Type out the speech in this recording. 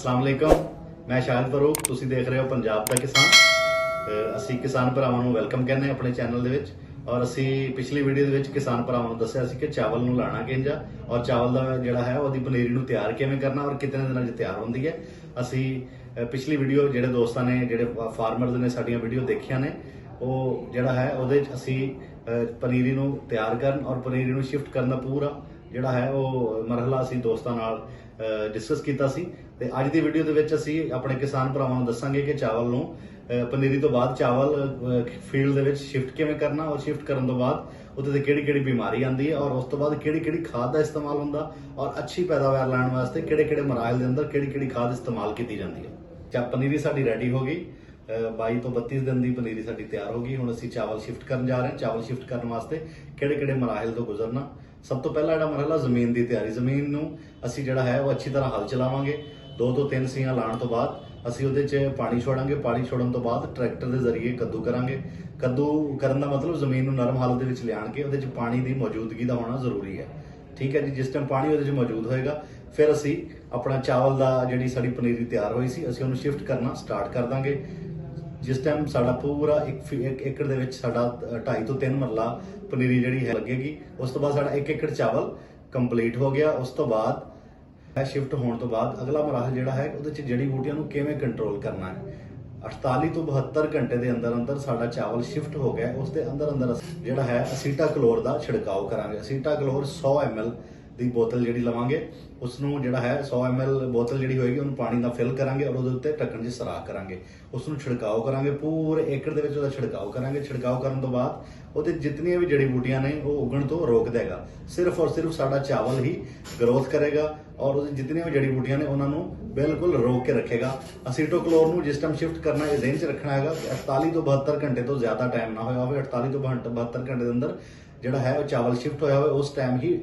अस्सलामुअलैकुम, मैं शाहिद फरूक। ਤੁਸੀਂ ਦੇਖ ਰਹੇ ਹੋ ਪੰਜਾਬ ਦਾ ਕਿਸਾਨ। ਅਸੀਂ ਕਿਸਾਨ ਭਰਾਵਾਂ ਨੂੰ ਵੈਲਕਮ ਕਹਿੰਦੇ ਆਪਣੇ ਚੈਨਲ ਦੇ ਵਿੱਚ। ਔਰ ਅਸੀਂ ਪਿਛਲੀ ਵੀਡੀਓ ਦੇ ਵਿੱਚ ਕਿਸਾਨ ਭਰਾਵਾਂ ਨੂੰ ਦੱਸਿਆ ਸੀ ਕਿ ਚਾਵਲ ਨੂੰ ਲਾਣਾ ਕਿੰਜਾ ਔਰ ਚਾਵਲ ਦਾ ਜਿਹੜਾ ਹੈ ਉਹਦੀ ਪਨੀਰੀ ਨੂੰ ਤਿਆਰ ਕਿਵੇਂ ਕਰਨਾ ਔਰ ਕਿੰਨੇ ਦਿਨਾਂ 'ਚ ਤਿਆਰ ਹੁੰਦੀ ਹੈ। ਅਸੀਂ ਪਿਛਲੀ ਵੀਡੀਓ ਜਿਹੜੇ ਦੋਸਤਾਂ ਨੇ ਜਿਹੜੇ ਫਾਰਮਰਸ ਨੇ ਸਾਡੀਆਂ ਵੀਡੀਓ ਦੇਖੀਆਂ ਨੇ ਉਹ ਜਿਹੜਾ ਹੈ ਉਹਦੇ 'ਚ ਅਸੀਂ ਪਨੀਰੀ ਨੂੰ ਤਿਆਰ ਕਰਨ ਔਰ ਪਨੀਰੀ ਨੂੰ ਸ਼ਿਫਟ ਕਰਨ ਦਾ ਪੂਰਾ ਜਿਹੜਾ ਹੈ ਉਹ ਮਰਹਲਾ ਅਸੀਂ ਦੋਸਤਾਂ ਨਾਲ ਡਿਸਕਸ ਕੀਤਾ ਸੀ। ਤੇ ਅੱਜ ਦੀ ਵੀਡੀਓ ਦੇ ਵਿੱਚ ਅਸੀਂ ਆਪਣੇ ਕਿਸਾਨ ਭਰਾਵਾਂ ਨੂੰ ਦੱਸਾਂਗੇ ਕਿ ਚਾਵਲ ਨੂੰ ਪਨੀਰੀ ਤੋਂ ਬਾਅਦ ਚਾਵਲ ਫੀਲਡ ਦੇ ਵਿੱਚ ਸ਼ਿਫਟ ਕਿਵੇਂ ਕਰਨਾ ਔਰ ਸ਼ਿਫਟ ਕਰਨ ਤੋਂ ਬਾਅਦ ਉਹਦੇ ਤੇ ਕਿਹੜੀ ਬਿਮਾਰੀ ਆਉਂਦੀ ਹੈ ਔਰ ਉਸ ਤੋਂ ਬਾਅਦ ਕਿਹੜੀ ਖਾਦ ਦਾ ਇਸਤੇਮਾਲ ਹੁੰਦਾ ਔਰ ਅੱਛੀ ਪੈਦਾਵਾਰ ਲੈਣ ਵਾਸਤੇ ਕਿਹੜੇ ਮਰਾਹਲ ਦੇ ਅੰਦਰ ਕਿਹੜੀ ਖਾਦ ਇਸਤੇਮਾਲ ਕੀਤੀ ਜਾਂਦੀ ਹੈ। ਪਨੀਰੀ ਸਾਡੀ ਰੈਡੀ ਹੋ ਗਈ, 22 ਤੋਂ 32 ਦਿਨ ਦੀ ਪਨੀਰੀ ਸਾਡੀ ਤਿਆਰ ਹੋ ਗਈ। ਹੁਣ ਅਸੀਂ ਚਾਵਲ ਸ਼ਿਫਟ ਕਰਨ ਜਾ ਰਹੇ ਹਾਂ। ਚਾਵਲ ਸ਼ਿਫਟ ਕਰਨ ਵਾਸਤੇ ਕਿਹੜੇ ਮਰਾਹਲ ਤੋਂ ਗੁਜ਼ਰਨਾ। ਸਭ ਤੋਂ ਪਹਿਲਾ ਜਿਹੜਾ ਮਰਹਲਾ ਜ਼ਮੀਨ ਦੀ ਤਿਆਰੀ। ਜ਼ਮੀਨ ਨੂੰ ਅਸੀਂ ਜਿਹੜਾ ਹੈ ਉਹ ਅੱਛੀ ਤਰ੍ਹਾਂ ਹਲ ਚਲਾਵਾਂਗੇ। 2 ਤੋਂ 3 ਸੀਆਂ ਲਾਉਣ ਤੋਂ ਬਾਅਦ ਅਸੀਂ ਉਹਦੇ 'ਚ ਪਾਣੀ ਛੋੜਾਂਗੇ। ਪਾਣੀ ਛੋੜਨ ਤੋਂ ਬਾਅਦ ਟਰੈਕਟਰ ਦੇ ਜ਼ਰੀਏ ਕੱਦੂ ਕਰਾਂਗੇ। ਕੱਦੂ ਕਰਨ ਦਾ ਮਤਲਬ ਜ਼ਮੀਨ ਨੂੰ ਨਰਮ ਹਾਲਤ ਦੇ ਵਿੱਚ ਲਿਆਣ ਕੇ ਉਹਦੇ 'ਚ ਪਾਣੀ ਦੀ ਮੌਜੂਦਗੀ ਦਾ ਹੋਣਾ ਜ਼ਰੂਰੀ ਹੈ। ਠੀਕ ਹੈ ਜੀ। ਜਿਸ ਟਾਈਮ ਪਾਣੀ ਉਹਦੇ 'ਚ ਮੌਜੂਦ ਹੋਏਗਾ ਫਿਰ ਅਸੀਂ ਆਪਣਾ ਚਾਵਲ ਦਾ ਜਿਹੜੀ ਸਾਡੀ ਪਨੀਰੀ ਤਿਆਰ ਹੋਈ ਸੀ ਅਸੀਂ ਉਹਨੂੰ ਸ਼ਿਫਟ ਕਰਨਾ ਸਟਾਰਟ ਕਰ ਦਾਂਗੇ। ਜਿਸ ਟਾਈਮ ਸਾਡਾ ਪੂਰਾ 1 ਏਕੜ ਦੇ ਵਿੱਚ ਸਾਡਾ 2.5 ਤੋਂ 3 ਮਰਲਾ ਪਨੀਰੀ ਜਿਹੜੀ ਹੈ ਲੱਗੇਗੀ। ਉਸ ਤੋਂ ਬਾਅਦ ਸਾਡਾ 1 ਏਕੜ ਚਾਵਲ ਕੰਪਲੀਟ ਹੋ ਗਿਆ। ਉਸ ਤੋਂ ਬਾਅਦ ਸ਼ਿਫਟ ਹੋਣ ਤੋਂ ਬਾਅਦ ਅਗਲਾ ਮਰਾਹਲ ਜਿਹੜਾ ਹੈ ਉਹਦੇ 'ਚ ਜੜੀ ਬੂਟੀਆਂ ਨੂੰ ਕਿਵੇਂ ਕੰਟਰੋਲ ਕਰਨਾ ਹੈ। 48 ਤੋਂ 72 ਘੰਟੇ ਦੇ ਅੰਦਰ ਸਾਡਾ ਚਾਵਲ ਸ਼ਿਫਟ ਹੋ ਗਿਆ। ਉਸ ਦੇ ਅੰਦਰ ਜਿਹੜਾ ਹੈ ਅਸੀਟਾ ਕਲੋਰ ਦਾ ਛਿੜਕਾਓ ਕਰਾਂਗੇ। ਅਸੀਟਾ ਕਲੋਰ 100 ml ਦੀ ਬੋਤਲ ਜਿਹੜੀ ਲਵਾਂਗੇ ਉਸ ਨੂੰ ਜਿਹੜਾ ਹੈ 100 ml ਬੋਤਲ ਜਿਹੜੀ ਹੋਏਗੀ ਉਹਨੂੰ ਪਾਣੀ ਨਾਲ ਫਿਲ ਕਰਾਂਗੇ ਔਰ ਉਹਦੇ ਉੱਤੇ ਢੱਕਣ 'ਚ ਸਰਾਖ ਕਰਾਂਗੇ। ਉਸ ਨੂੰ ਛਿੜਕਾਓ ਕਰਾਂਗੇ ਪੂਰੇ ਏਕੜ ਦੇ ਵਿੱਚ ਉਹਦਾ ਛਿੜਕਾਓ ਕਰਾਂਗੇ। ਛਿੜਕਾਓ ਕਰਨ ਤੋਂ ਬਾਅਦ ਉਹਦੇ ਜਿੰਨੀਆਂ ਵੀ ਜੜੀ ਬੂਟੀਆਂ ਨੇ ਉਹ ਉੱਗਣ ਤੋਂ ਰੋਕ ਦੇਗਾ। ਸਿਰਫ ਔਰ ਸਿਰਫ ਸਾਡਾ ਚਾਵਲ ਹੀ ਗਰੋਥ ਕਰੇਗਾ ਔਰ ਉਹਦੀ ਜਿੰਨੀਆਂ ਵੀ ਜੜੀ ਬੂਟੀਆਂ ਨੇ ਉਹਨਾਂ ਨੂੰ ਬਿਲਕੁਲ ਰੋਕ ਕੇ ਰੱਖੇਗਾ। ਅਸੀਟੋਕਲੋਰ ਨੂੰ ਜਿਸ ਟਾਈਮ ਸ਼ਿਫਟ ਕਰਨਾ ਇਹ ਜ਼ਿਹਨ 'ਚ ਰੱਖਣਾ ਹੈਗਾ 48 ਤੋਂ 72 ਘੰਟੇ ਤੋਂ ਜ਼ਿਆਦਾ ਟਾਈਮ ਨਾ ਹੋਇਆ ਹੋਵੇ। 48 ਤੋਂ 72 ਘੰਟੇ ਦੇ ਅੰਦਰ ਜਿਹੜਾ ਹੈ ਉਹ ਚਾਵਲ ਸ਼ਿਫਟ ਹੋਇਆ ਹੋਵੇ ਉਸ ਟਾਈਮ ਹੀ